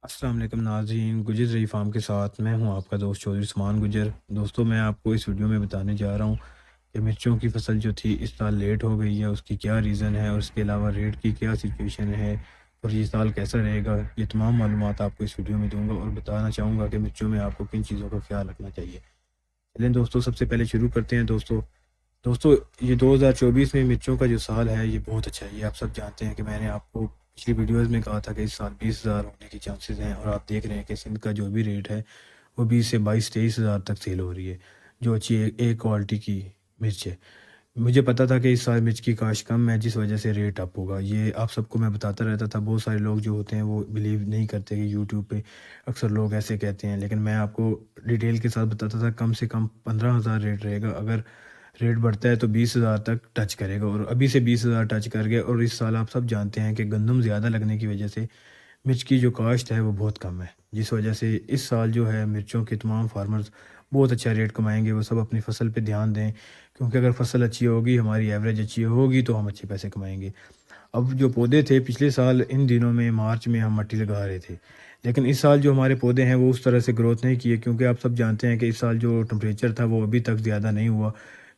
السلام علیکم ناظرین، گجر رئی فارم کے ساتھ میں ہوں آپ کا دوست چودھری عثمان گجر۔ دوستوں میں آپ کو اس ویڈیو میں بتانے جا رہا ہوں کہ مرچوں کی فصل جو تھی اس سال لیٹ ہو گئی ہے، اس کی کیا ریزن ہے اور اس کے علاوہ ریٹ کی کیا سچویشن ہے اور یہ سال کیسا رہے گا۔ یہ تمام معلومات آپ کو اس ویڈیو میں دوں گا اور بتانا چاہوں گا کہ مرچوں میں آپ کو کن چیزوں کا خیال رکھنا چاہیے۔ چلیں دوستوں، سب سے پہلے شروع کرتے ہیں۔ دوستوں یہ 2024 میں مرچوں کا جو سال ہے یہ بہت اچھا ہے۔ یہ آپ سب جانتے ہیں کہ میں نے آپ کو پچھلی ویڈیوز میں کہا تھا کہ اس سال 20,000 ہونے کی چانسز ہیں، اور آپ دیکھ رہے ہیں کہ سندھ کا جو بھی ریٹ ہے وہ 20 سے 22-23 ہزار تک سیل ہو رہی ہے، جو اچھی ایک کوالٹی کی مرچ ہے۔ مجھے پتا تھا کہ اس سال مرچ کی کاشت کم ہے، جس وجہ سے ریٹ اپ ہوگا۔ یہ آپ سب کو میں بتاتا رہتا تھا۔ بہت سارے لوگ جو ہوتے ہیں وہ بلیو نہیں کرتے کہ یوٹیوب پہ اکثر لوگ ایسے کہتے ہیں، لیکن میں آپ کو ڈیٹیل کے ساتھ بتاتا تھا کم سے کم 15,000 ریٹ رہے گا۔ اگر ریٹ بڑھتا ہے تو 20,000 تک ٹچ کرے گا، اور ابھی سے 20,000 ٹچ کر گیا۔ اور اس سال آپ سب جانتے ہیں کہ گندم زیادہ لگنے کی وجہ سے مرچ کی جو کاشت ہے وہ بہت کم ہے، جس وجہ سے اس سال جو ہے مرچوں کے تمام فارمرز بہت اچھا ریٹ کمائیں گے۔ وہ سب اپنی فصل پہ دھیان دیں، کیونکہ اگر فصل اچھی ہوگی، ہماری ایوریج اچھی ہوگی تو ہم اچھے پیسے کمائیں گے۔ اب جو پودے تھے پچھلے سال ان دنوں میں مارچ میں ہم مٹی لگا رہے تھے، لیکن اس سال جو ہمارے پودے ہیں وہ اس طرح سے گروتھ نہیں کیے، کیونکہ آپ سب جانتے ہیں کہ اس سال جو ٹمپریچر تھا وہ ابھی تک زیادہ نہیں ہوا،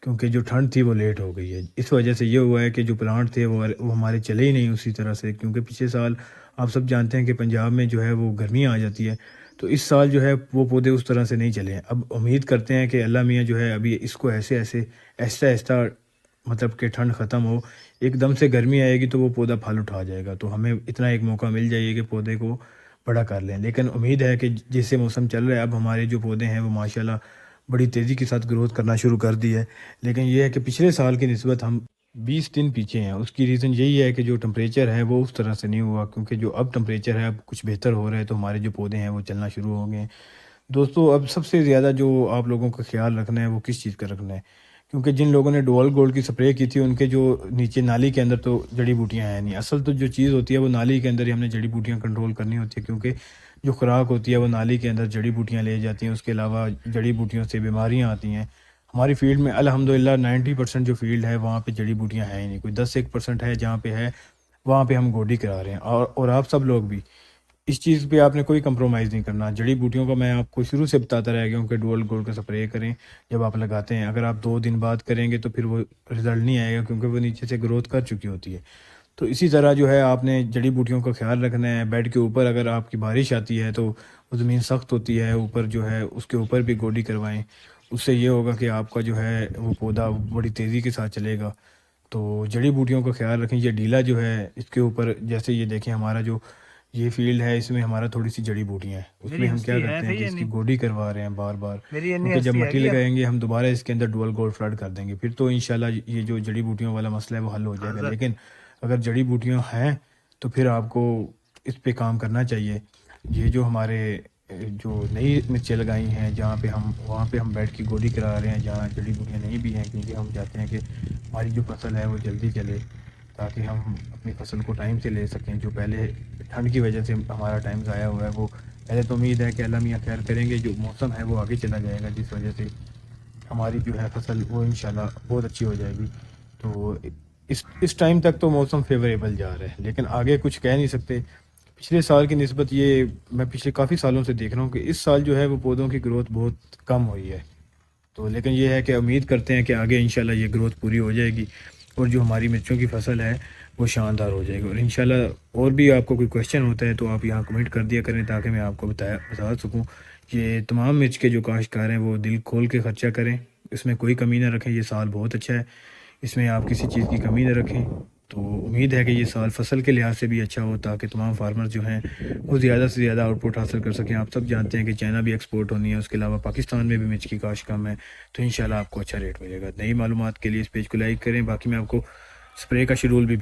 کیونکہ جو ٹھنڈ تھی وہ لیٹ ہو گئی ہے۔ اس وجہ سے یہ ہوا ہے کہ جو پلانٹ تھے وہ ہمارے چلے ہی نہیں اسی طرح سے، کیونکہ پچھلے سال آپ سب جانتے ہیں کہ پنجاب میں جو ہے وہ گرمی آ جاتی ہے، تو اس سال جو ہے وہ پودے اس طرح سے نہیں چلے ہیں۔ اب امید کرتے ہیں کہ اللہ میاں جو ہے ابھی اس کو ایسا ایسا مطلب کہ ٹھنڈ ختم ہو، ایک دم سے گرمی آئے گی تو وہ پودا پھل اٹھا جائے گا، تو ہمیں اتنا ایک موقع مل جائے کہ پودے کو بڑا کر لیں۔ لیکن امید ہے کہ جیسے موسم چل رہا ہے اب ہمارے جو پودے ہیں وہ ماشاءاللہ بڑی تیزی کے ساتھ گروتھ کرنا شروع کر دی ہے۔ لیکن یہ ہے کہ پچھلے سال کی نسبت ہم 20 دن پیچھے ہیں۔ اس کی ریزن یہی ہے کہ جو ٹمپریچر ہے وہ اس طرح سے نہیں ہوا، کیونکہ جو اب ٹمپریچر ہے اب کچھ بہتر ہو رہا ہے، تو ہمارے جو پودے ہیں وہ چلنا شروع ہو گئے ہیں۔ دوستو اب سب سے زیادہ جو آپ لوگوں کا خیال رکھنا ہے وہ کس چیز کا رکھنا ہے، کیونکہ جن لوگوں نے ڈوول گولڈ کی سپرے کی تھی ان کے جو نیچے نالی کے اندر تو جڑی بوٹیاں ہیں نہیں۔ اصل تو جو چیز ہوتی ہے وہ نالی کے اندر ہی ہم نے جڑی بوٹیاں کنٹرول کرنی ہوتی ہے، کیونکہ جو خوراک ہوتی ہے وہ نالی کے اندر جڑی بوٹیاں لے جاتی ہیں۔ اس کے علاوہ جڑی بوٹیوں سے بیماریاں آتی ہیں۔ ہماری فیلڈ میں الحمدللہ 90% جو فیلڈ ہے وہاں پہ جڑی بوٹیاں ہیں ہی نہیں، کوئی 10-1% ہے جہاں پہ ہے، وہاں پہ ہم گوڈی کرا رہے ہیں۔ اور آپ سب لوگ بھی اس چیز پہ آپ نے کوئی کمپرومائز نہیں کرنا۔ جڑی بوٹیوں کا میں آپ کو شروع سے بتاتا رہ گیا ہوں کہ ڈوول گولڈ کا سپرے کریں جب آپ لگاتے ہیں۔ اگر آپ 2 دن بعد کریں گے تو پھر وہ رزلٹ نہیں آئے گا، کیونکہ وہ نیچے سے گروتھ کر چکی ہوتی ہے۔ تو اسی طرح جو ہے آپ نے جڑی بوٹیوں کا خیال رکھنا ہے۔ بیڈ کے اوپر اگر آپ کی بارش آتی ہے تو وہ زمین سخت ہوتی ہے، اوپر جو ہے اس کے اوپر بھی گوڈی کروائیں۔ اس سے یہ ہوگا کہ آپ کا جو ہے وہ پودا بڑی تیزی کے ساتھ چلے گا۔ تو جڑی بوٹیوں کا خیال رکھیں۔ یہ ڈیلا جو ہے اس کے اوپر جیسے یہ دیکھیں، ہمارا جو یہ فیلڈ ہے اس میں ہمارا تھوڑی سی جڑی بوٹیاں ہیں، اس میں ہم کیا کرتے ہیں کہ اس کی گوڈی کروا رہے ہیں بار بار، کیونکہ جب مٹی لگائیں گے ہم دوبارہ اس کے اندر ڈوول گولڈ فلڈ کر دیں گے، پھر تو انشاءاللہ یہ جو جڑی بوٹیوں والا مسئلہ ہے وہ حل ہو جائے گا۔ لیکن اگر جڑی بوٹیاں ہیں تو پھر آپ کو اس پہ کام کرنا چاہیے۔ یہ جو ہمارے جو نئی مرچیں لگائی ہیں وہاں پہ ہم بیڈ کی گوڈی کرا رہے ہیں، جہاں جڑی بوٹیاں نہیں بھی ہیں، کیونکہ ہم چاہتے ہیں کہ ہماری جو فصل ہے وہ جلدی چلے، تاکہ ہم اپنی فصل کو ٹائم سے لے سکیں۔ جو پہلے ٹھنڈ کی وجہ سے ہمارا ٹائم ضائع ہوا ہے، وہ پہلے تو امید ہے کہ اللہ میاں خیر کریں گے، جو موسم ہے وہ آگے چلا جائے گا، جس وجہ سے ہماری جو ہے فصل وہ انشاءاللہ بہت اچھی ہو جائے گی۔ تو اس ٹائم تک تو موسم فیوریبل جا رہا ہے، لیکن آگے کچھ کہہ نہیں سکتے۔ پچھلے سال کی نسبت یہ میں پچھلے کافی سالوں سے دیکھ رہا ہوں کہ اس سال جو ہے وہ پودوں کی گروتھ بہت کم ہوئی ہے۔ تو لیکن یہ ہے کہ امید کرتے ہیں کہ آگے انشاءاللہ یہ گروتھ پوری ہو جائے گی، اور جو ہماری مرچوں کی فصل ہے وہ شاندار ہو جائے گی۔ اور انشاءاللہ اور بھی آپ کو کوئی کویشچن ہوتا ہے تو آپ یہاں کمنٹ کر دیا کریں، تاکہ میں آپ کو بتا سکوں۔ یہ تمام مرچ کے جو کاشتکار ہیں وہ دل کھول کے خرچہ کریں، اس میں کوئی کمی نہ رکھیں۔ یہ سال بہت اچھا ہے، اس میں آپ کسی چیز کی کمی نہ رکھیں۔ تو امید ہے کہ یہ سال فصل کے لحاظ سے بھی اچھا ہو، تاکہ تمام فارمر جو ہیں وہ زیادہ سے زیادہ آؤٹ پٹ حاصل کر سکیں۔ آپ سب جانتے ہیں کہ چائنا بھی ایکسپورٹ ہونی ہے، اس کے علاوہ پاکستان میں بھی مرچ کی کاشت کم ہے، تو انشاءاللہ آپ کو اچھا ریٹ ملے گا۔ نئی معلومات کے لیے اس پیج کو لائک کریں۔ باقی میں آپ کو سپرے کا شیڈول بھی